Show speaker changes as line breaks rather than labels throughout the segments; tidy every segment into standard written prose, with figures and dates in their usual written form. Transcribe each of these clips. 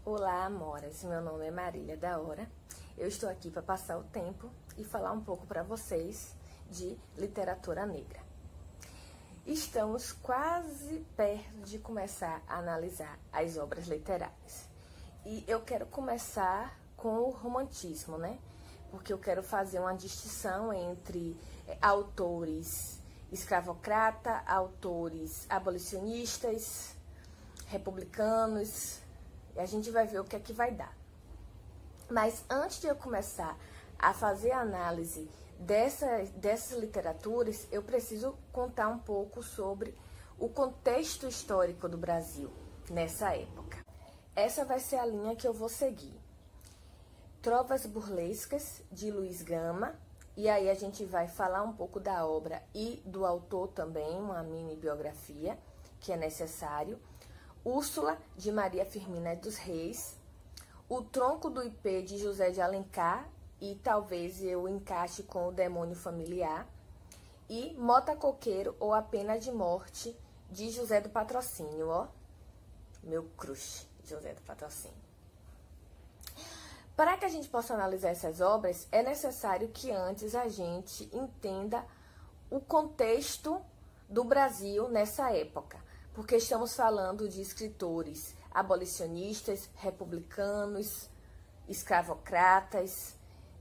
Olá, amoras. Meu nome é Marília da Hora. Eu estou aqui para passar o tempo e falar um pouco para vocês de literatura negra. Estamos quase perto de começar a analisar as obras literárias. E eu quero começar com o romantismo, né? Porque eu quero fazer uma distinção entre autores escravocrata, autores abolicionistas, republicanos. E a gente vai ver o que é que vai dar. Mas antes de eu começar a fazer a análise dessas literaturas, eu preciso contar um pouco sobre o contexto histórico do Brasil nessa época. Essa vai ser a linha que eu vou seguir. Trovas Burlescas, de Luiz Gama, e aí a gente vai falar um pouco da obra e do autor também, uma mini biografia, que é necessário. Úrsula, de Maria Firmina dos Reis, O Tronco do Ipê, de José de Alencar, e talvez eu encaixe com O Demônio Familiar, e Mota Coqueiro ou A Pena de Morte, de José do Patrocínio, ó, meu crush, José do Patrocínio. Para que a gente possa analisar essas obras, é necessário que antes a gente entenda o contexto do Brasil nessa época, porque estamos falando de escritores abolicionistas, republicanos, escravocratas,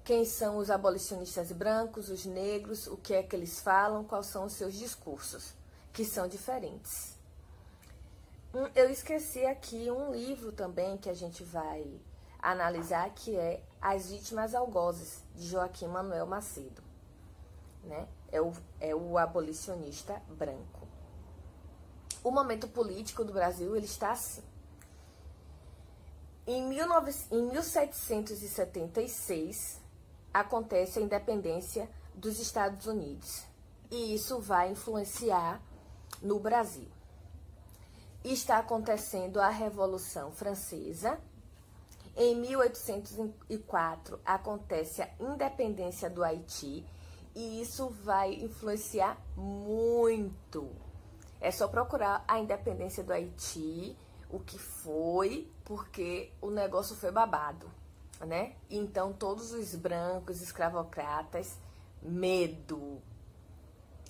quem são os abolicionistas brancos, os negros, o que é que eles falam, quais são os seus discursos, que são diferentes. Eu esqueci aqui um livro também que a gente vai analisar, que é As Vítimas Algozes, de Joaquim Manuel Macedo, né? É o abolicionista branco. O momento político do Brasil, ele está assim. Em 1776, acontece a independência dos Estados Unidos. E isso vai influenciar no Brasil. Está acontecendo a Revolução Francesa. Em 1804, acontece a independência do Haiti. E isso vai influenciar muito. É só procurar a independência do Haiti, o que foi, porque o negócio foi babado, né? Então, todos os brancos, escravocratas, medo.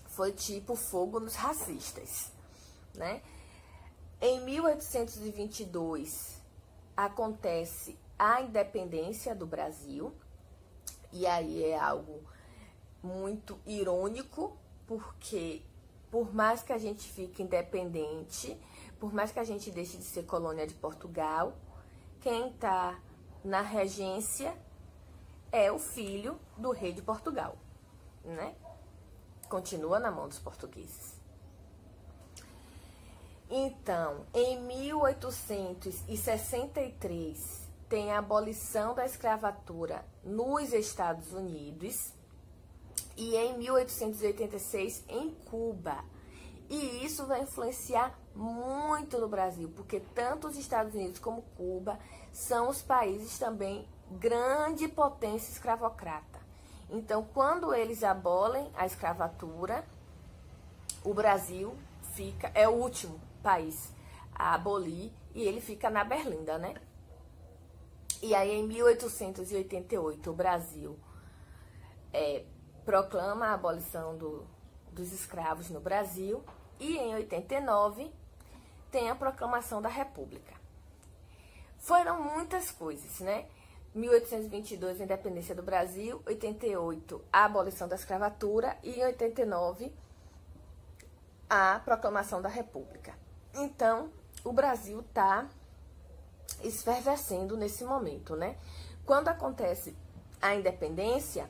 Foi tipo fogo nos racistas, né? Em 1822, acontece a independência do Brasil. E aí é algo muito irônico, porque por mais que a gente fique independente, por mais que a gente deixe de ser colônia de Portugal, quem está na regência é o filho do rei de Portugal, né? Continua na mão dos portugueses. Então, em 1863, tem a abolição da escravatura nos Estados Unidos, e em 1886 em Cuba. E isso vai influenciar muito no Brasil, porque tanto os Estados Unidos como Cuba são os países também grande potência escravocrata. Então, quando eles abolem a escravatura, o Brasil é o último país a abolir, e ele fica na berlinda, né? E aí, em 1888, o Brasil proclama a abolição dos escravos no Brasil, e em 89 tem a proclamação da República. Foram muitas coisas, né? 1822, a independência do Brasil, 88, a abolição da escravatura, e em 89, a proclamação da República. Então, o Brasil está esfervescendo nesse momento, né? Quando acontece a independência,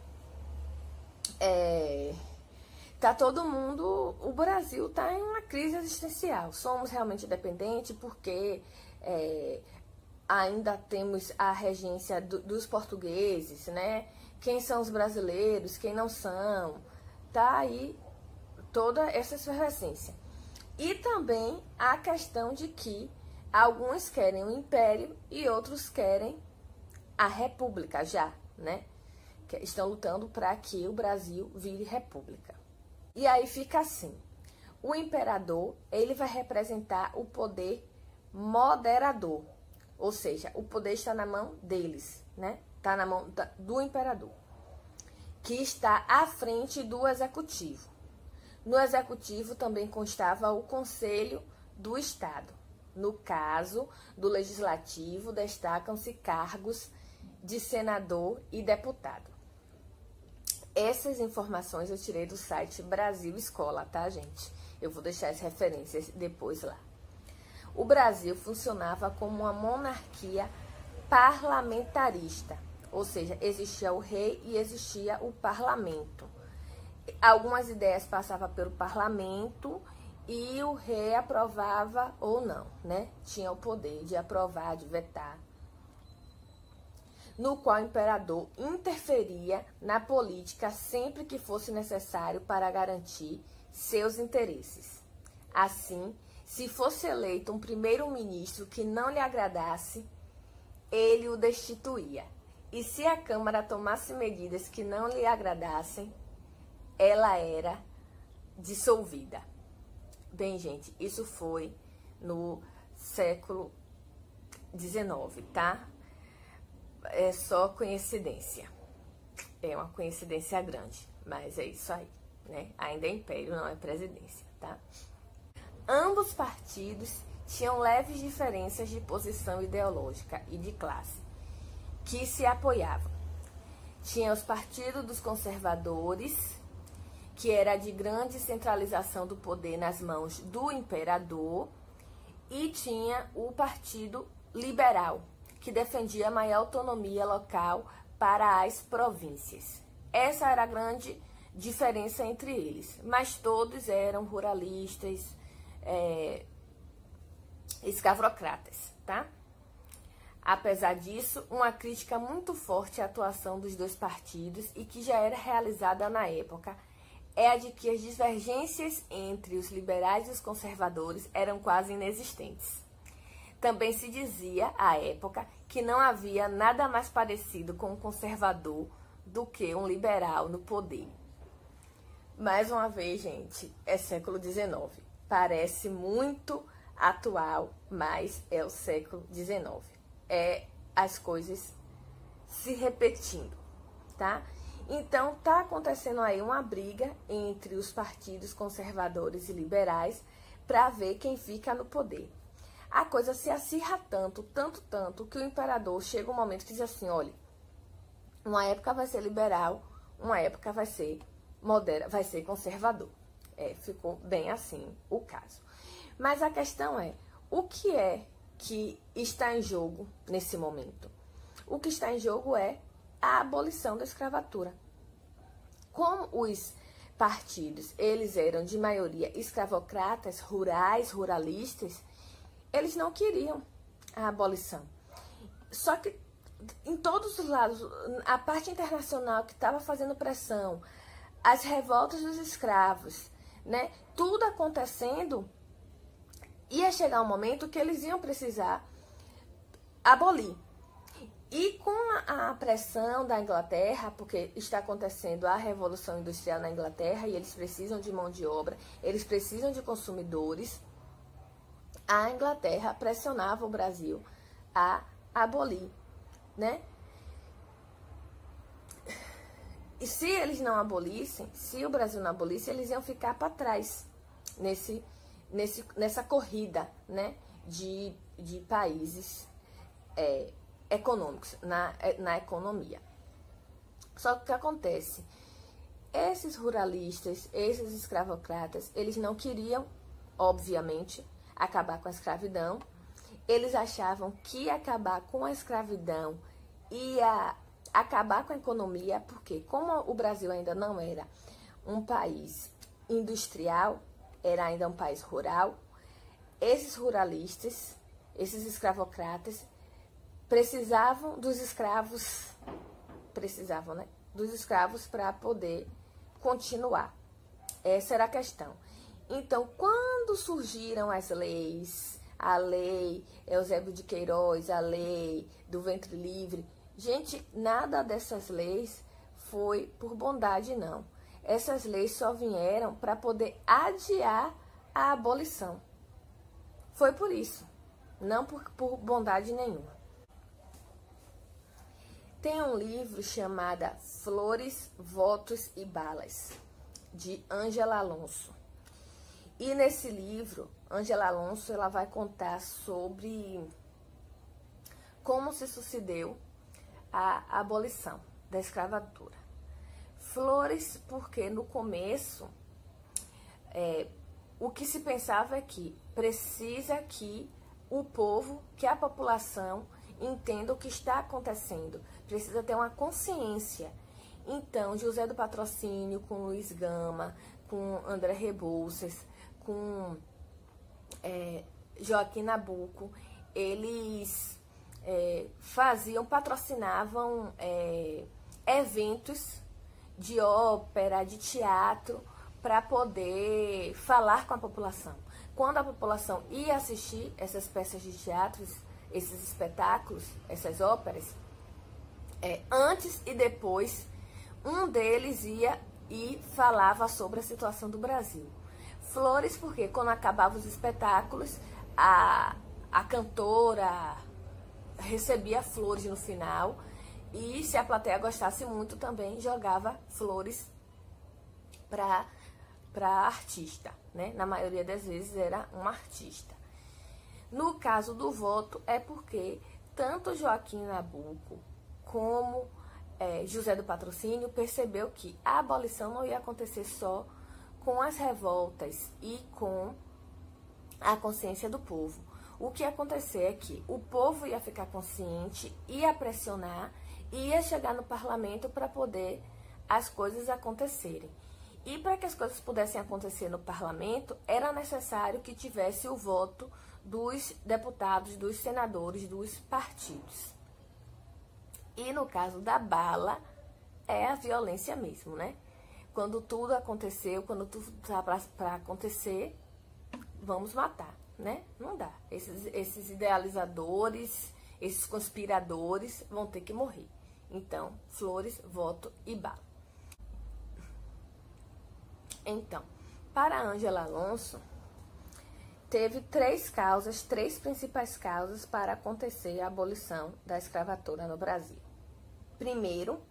tá todo mundo, o Brasil está em uma crise existencial. Somos realmente independentes porque ainda temos a regência dos portugueses, né? Quem são os brasileiros, quem não são. Tá aí toda essa efervescência. E também a questão de que alguns querem o império e outros querem a república já, né? Estão lutando para que o Brasil vire república. E aí fica assim, o imperador, ele vai representar o poder moderador, Ou seja, o poder está na mão deles, né? Está na mão do imperador, que está à frente do executivo. No executivo também constava o Conselho do Estado. No caso do legislativo, destacam-se cargos de senador e deputado. Essas informações eu tirei do site Brasil Escola, tá, gente? Eu vou deixar as referências depois lá. O Brasil funcionava como uma monarquia parlamentarista, ou seja, existia o rei e existia o parlamento. Algumas ideias passavam pelo parlamento e o rei aprovava ou não, né? Tinha o poder de aprovar, de vetar, no qual o imperador interferia na política sempre que fosse necessário para garantir seus interesses. Assim, se fosse eleito um primeiro-ministro que não lhe agradasse, ele o destituía. E se a Câmara tomasse medidas que não lhe agradassem, ela era dissolvida. Bem, gente, isso foi no século XIX, tá? É só coincidência. É uma coincidência grande, mas é isso aí, né? Ainda é império, não é presidência, tá? Ambos partidos tinham leves diferenças de posição ideológica e de classe, que se apoiavam. Tinha os partidos dos conservadores, que era de grande centralização do poder nas mãos do imperador, e tinha o Partido Liberal, que defendia maior autonomia local para as províncias. Essa era a grande diferença entre eles, mas todos eram ruralistas, escravocratas, tá? Apesar disso, uma crítica muito forte à atuação dos dois partidos e que já era realizada na época é a de que as divergências entre os liberais e os conservadores eram quase inexistentes. Também se dizia, à época, que não havia nada mais parecido com um conservador do que um liberal no poder. Mais uma vez, gente, é século XIX. Parece muito atual, mas é o século XIX. É as coisas se repetindo, tá? Então, tá acontecendo aí uma briga entre os partidos conservadores e liberais para ver quem fica no poder. A coisa se acirra tanto, que o imperador chega um momento que diz assim, olha, uma época vai ser liberal, uma época vai ser conservador. Ficou bem assim o caso. Mas a questão é, o que é que está em jogo nesse momento? O que está em jogo é a abolição da escravatura. Como os partidos, eles eram de maioria escravocratas, ruralistas, eles não queriam a abolição. Só que em todos os lados, a parte internacional que estava fazendo pressão, as revoltas dos escravos, né? Tudo acontecendo, ia chegar um momento que eles iam precisar abolir. E com a pressão da Inglaterra, porque está acontecendo a Revolução Industrial na Inglaterra e eles precisam de mão de obra, eles precisam de consumidores, a Inglaterra pressionava o Brasil a abolir, né? E se eles não abolissem, se o Brasil não abolisse, eles iam ficar para trás nessa corrida, né, de países econômicos, na economia. Só que o que acontece? Esses ruralistas, esses escravocratas, eles não queriam, obviamente, acabar com a escravidão. Eles achavam que acabar com a escravidão ia acabar com a economia, porque como o Brasil ainda não era um país industrial, era ainda um país rural, esses ruralistas, esses escravocratas, precisavam dos escravos, né? Dos escravos para poder continuar. Essa era a questão. Então, quando surgiram as leis, a lei Eusébio de Queiroz, a lei do ventre livre, gente, nada dessas leis foi por bondade, não. Essas leis só vieram para poder adiar a abolição. Foi por isso, não por bondade nenhuma. Tem um livro chamado Flores, Votos e Balas, de Ângela Alonso. E nesse livro, Ângela Alonso ela vai contar sobre como se sucedeu a abolição da escravatura. Flores, porque no começo o que se pensava é que precisa que o povo, que a população entenda o que está acontecendo, precisa ter uma consciência. Então, José do Patrocínio, com Luiz Gama, com André Rebouças, com Joaquim Nabuco, eles patrocinavam eventos de ópera, de teatro, para poder falar com a população. Quando a população ia assistir essas peças de teatro, esses espetáculos, essas óperas, antes e depois, um deles ia e falava sobre a situação do Brasil. Flores, porque quando acabavam os espetáculos, a cantora recebia flores no final, e se a plateia gostasse muito, também jogava flores para artista, né? Na maioria das vezes era um artista. No caso do voto, é porque tanto Joaquim Nabuco como José do Patrocínio percebeu que a abolição não ia acontecer só com as revoltas e com a consciência do povo. O que ia acontecer é que o povo ia ficar consciente, ia pressionar, ia chegar no parlamento para poder as coisas acontecerem. E para que as coisas pudessem acontecer no parlamento, era necessário que tivesse o voto dos deputados, dos senadores, dos partidos. E no caso da bala, é a violência mesmo, né? Quando tudo aconteceu, quando tudo está para acontecer, vamos matar, né? Não dá. Esses idealizadores, esses conspiradores vão ter que morrer. Então, flores, voto e bala. Então, para Ângela Alonso, teve três principais causas para acontecer a abolição da escravatura no Brasil. Primeiro,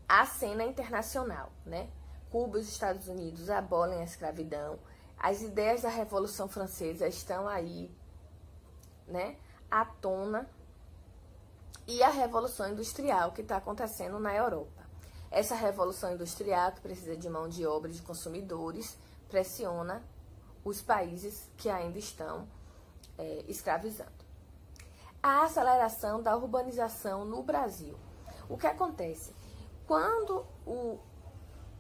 a cena internacional, né? Cuba e os Estados Unidos abolem a escravidão, as ideias da Revolução Francesa estão aí, né, à tona, e a Revolução Industrial que está acontecendo na Europa. Essa Revolução Industrial, que precisa de mão de obra de consumidores, pressiona os países que ainda estão escravizando. A aceleração da urbanização no Brasil. O que acontece? Quando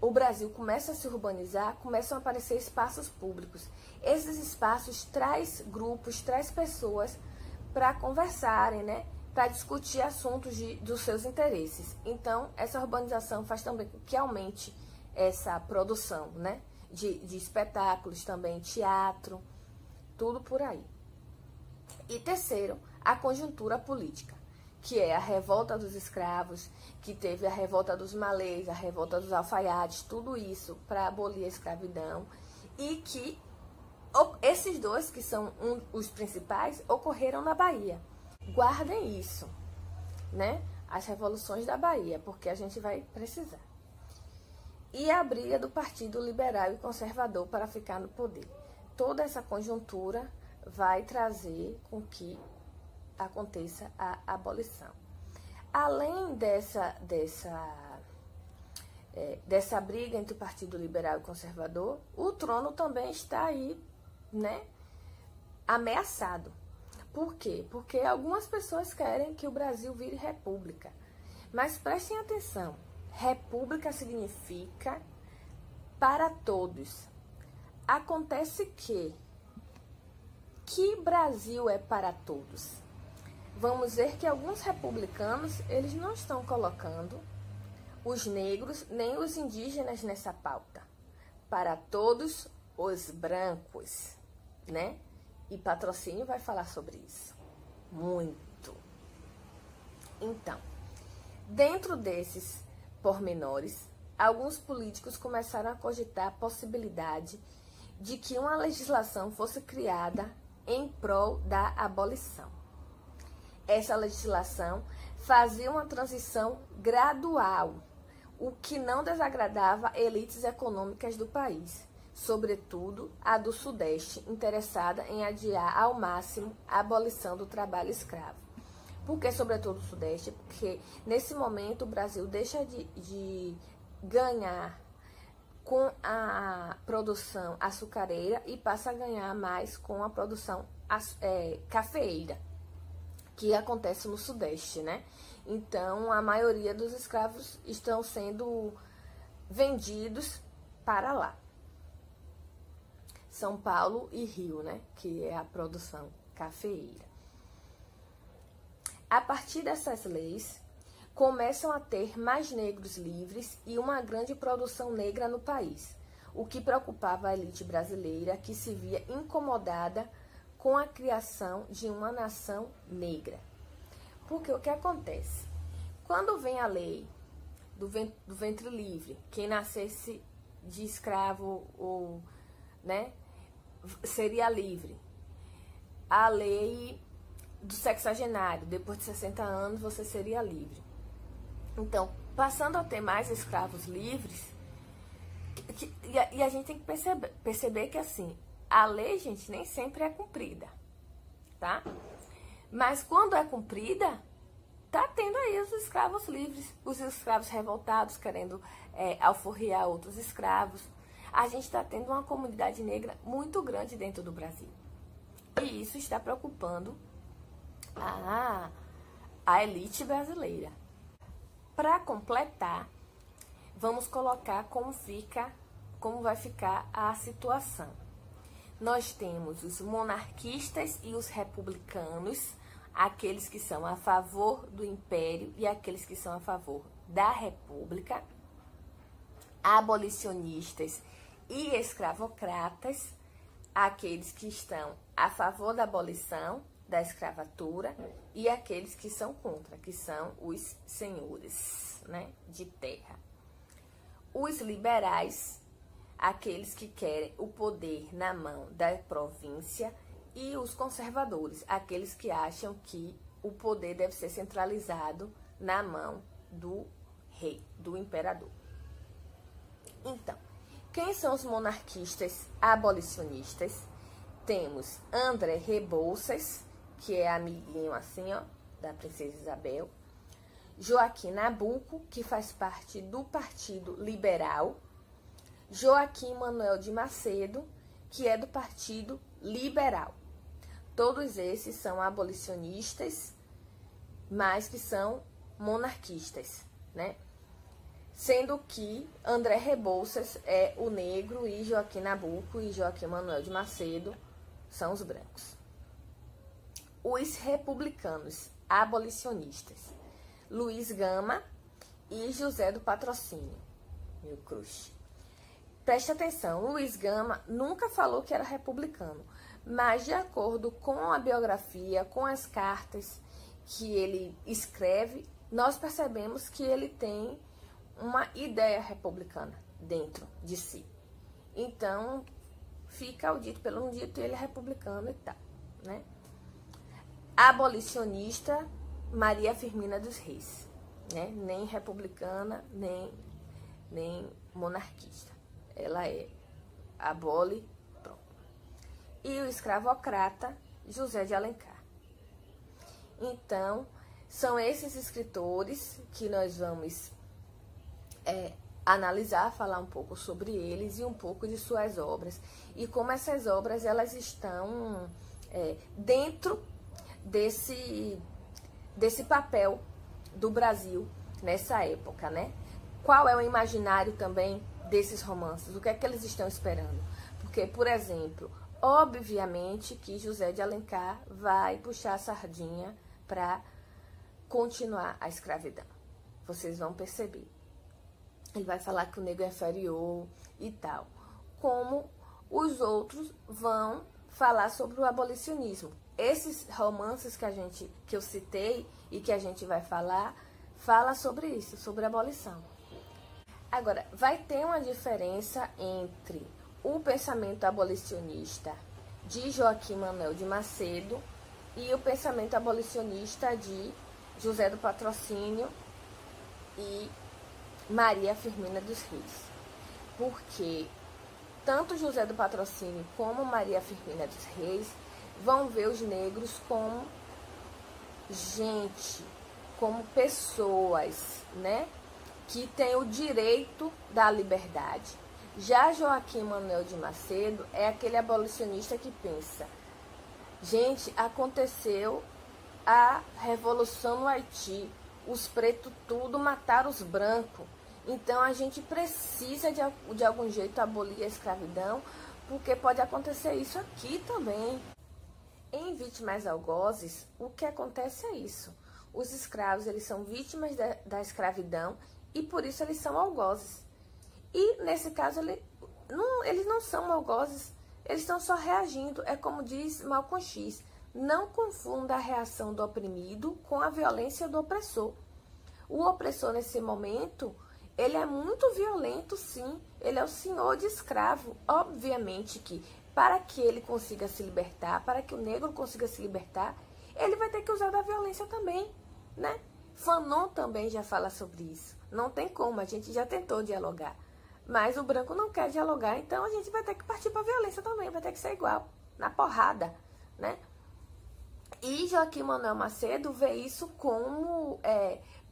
o Brasil começa a se urbanizar, começam a aparecer espaços públicos. Esses espaços traz grupos, traz pessoas para conversarem, né? Para discutir assuntos dos seus interesses. Então, essa urbanização faz também que aumente essa produção, né? De espetáculos, também teatro, tudo por aí. E terceiro, a conjuntura política, que é a revolta dos escravos, que teve a revolta dos malês, a revolta dos alfaiates, tudo isso para abolir a escravidão, e que esses dois, que são os principais, ocorreram na Bahia. Guardem isso, né? As revoluções da Bahia, porque a gente vai precisar. E a briga do Partido Liberal e Conservador para ficar no poder. Toda essa conjuntura vai trazer com que aconteça a abolição. Além dessa briga entre o Partido Liberal e Conservador, o trono também está aí, né, ameaçado. Por quê? Porque algumas pessoas querem que o Brasil vire república. Mas prestem atenção, república significa para todos. Acontece que Brasil é para todos? Vamos ver que alguns republicanos, eles não estão colocando os negros nem os indígenas nessa pauta. Para todos os brancos, né? E Patrocínio vai falar sobre isso. Muito. Então, dentro desses pormenores, alguns políticos começaram a cogitar a possibilidade de que uma legislação fosse criada em prol da abolição. essa legislação fazia uma transição gradual, o que não desagradava elites econômicas do país, sobretudo a do Sudeste, interessada em adiar ao máximo a abolição do trabalho escravo. Por que, sobretudo, o Sudeste? Porque, nesse momento, o Brasil deixa de ganhar com a produção açucareira e passa a ganhar mais com a produção cafeeira, que acontece no Sudeste, né? Então, a maioria dos escravos estão sendo vendidos para lá. São Paulo e Rio, né? Que é a produção cafeeira. A partir dessas leis, começam a ter mais negros livres e uma grande produção negra no país, o que preocupava a elite brasileira, que se via incomodada com a criação de uma nação negra. Porque o que acontece? Quando vem a lei do ventre livre, quem nascesse de escravo ou, né, seria livre. A lei do sexagenário, depois de 60 anos você seria livre. Então, passando a ter mais escravos livres, e a gente tem que perceber que assim, a lei, gente, nem sempre é cumprida, tá? Mas quando é cumprida, tá tendo aí os escravos livres, os escravos revoltados querendo alforriar outros escravos. A gente está tendo uma comunidade negra muito grande dentro do Brasil. E isso está preocupando a elite brasileira. Para completar, vamos colocar como vai ficar a situação. Nós temos os monarquistas e os republicanos, aqueles que são a favor do império e aqueles que são a favor da república, abolicionistas e escravocratas, aqueles que estão a favor da abolição da escravatura e aqueles que são contra, que são os senhores, né, de terra. Os liberais, aqueles que querem o poder na mão da província, e os conservadores, aqueles que acham que o poder deve ser centralizado na mão do rei, do imperador. Então, quem são os monarquistas abolicionistas? Temos André Rebouças, que é amiguinho assim, ó, da princesa Isabel. Joaquim Nabuco, que faz parte do Partido Liberal. Joaquim Manuel de Macedo, que é do Partido Liberal. Todos esses são abolicionistas, mas que são monarquistas, né? Sendo que André Rebouças é o negro e Joaquim Nabuco e Joaquim Manuel de Macedo são os brancos. Os republicanos abolicionistas, Luiz Gama e José do Patrocínio, meu crush. Preste atenção, Luiz Gama nunca falou que era republicano, mas de acordo com a biografia, com as cartas que ele escreve, nós percebemos que ele tem uma ideia republicana dentro de si. Então, fica o dito pelo não dito, ele é republicano e tal, né? Abolicionista, Maria Firmina dos Reis, né? Nem republicana, nem monarquista. Ela é abole, pronto. E o escravocrata, José de Alencar. Então, são esses escritores que nós vamos analisar, falar um pouco sobre eles e um pouco de suas obras. E como essas obras, elas estão dentro desse papel do Brasil nessa época, né? Qual é o imaginário também desses romances? O que é que eles estão esperando? Porque, por exemplo, obviamente que José de Alencar vai puxar a sardinha para continuar a escravidão. Vocês vão perceber. Ele vai falar que o negro é inferior e tal. Como os outros vão falar sobre o abolicionismo. Esses romances que eu citei e que a gente vai falar, fala sobre isso, sobre a abolição. Agora, vai ter uma diferença entre o pensamento abolicionista de Joaquim Manuel de Macedo e o pensamento abolicionista de José do Patrocínio e Maria Firmina dos Reis. Porque tanto José do Patrocínio como Maria Firmina dos Reis vão ver os negros como gente, como pessoas, né, que têm o direito da liberdade. Já Joaquim Manuel de Macedo é aquele abolicionista que pensa: gente, aconteceu a Revolução no Haiti, os pretos tudo mataram os brancos, então a gente precisa de algum jeito abolir a escravidão, porque pode acontecer isso aqui também. Em Vítimas Algozes, o que acontece é isso: os escravos, eles são vítimas da escravidão e por isso eles são algozes. E nesse caso eles não são algozes, eles estão só reagindo. É como diz Malcolm X: não confunda a reação do oprimido com a violência do opressor. O opressor, nesse momento, ele é muito violento, sim. Ele é o senhor de escravo. Obviamente que, para que ele consiga se libertar, para que o negro consiga se libertar, ele vai ter que usar da violência também, né? Fanon também já fala sobre isso. Não tem como, a gente já tentou dialogar. Mas o branco não quer dialogar, então a gente vai ter que partir para a violência também, vai ter que ser igual, na porrada, né? E Joaquim Manuel Macedo vê isso como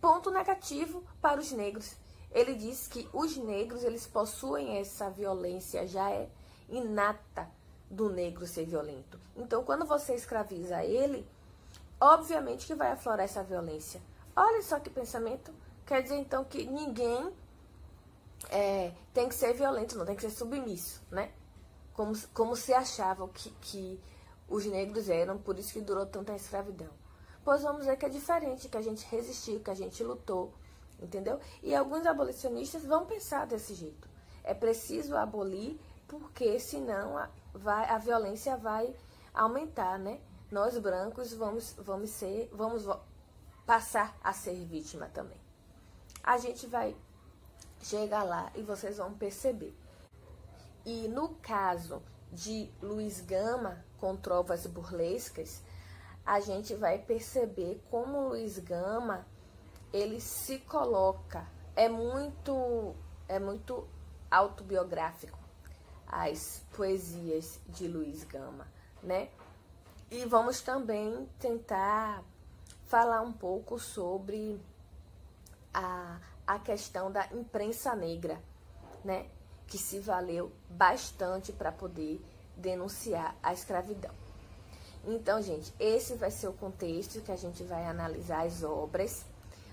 ponto negativo para os negros. Ele diz que os negros, eles possuem essa violência, já é inata do negro ser violento. Então, quando você escraviza ele, obviamente que vai aflorar essa violência. Olha só que pensamento. Quer dizer, então, que ninguém tem que ser violento, não tem que ser submisso, né? Como se achavam que os negros eram, por isso que durou tanta escravidão. Pois vamos ver que é diferente, que a gente resistiu, que a gente lutou, entendeu? E alguns abolicionistas vão pensar desse jeito. É preciso abolir, porque senão a violência vai aumentar, né? Nós brancos vamos passar a ser vítima também. A gente vai chegar lá e vocês vão perceber. E no caso de Luiz Gama com Trovas Burlescas, a gente vai perceber como Luiz Gama, ele se coloca, é muito autobiográfico as poesias de Luiz Gama, né? E vamos também tentar falar um pouco sobre a questão da imprensa negra, né? Que se valeu bastante para poder denunciar a escravidão. Então, gente, esse vai ser o contexto que a gente vai analisar as obras.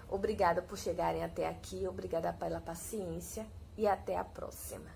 Obrigada por chegarem até aqui, obrigada pela paciência e até a próxima.